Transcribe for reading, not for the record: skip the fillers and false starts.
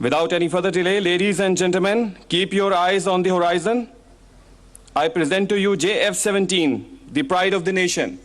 Without any further delay, ladies and gentlemen, keep your eyes on the horizon. I present to you JF-17, the pride of the nation.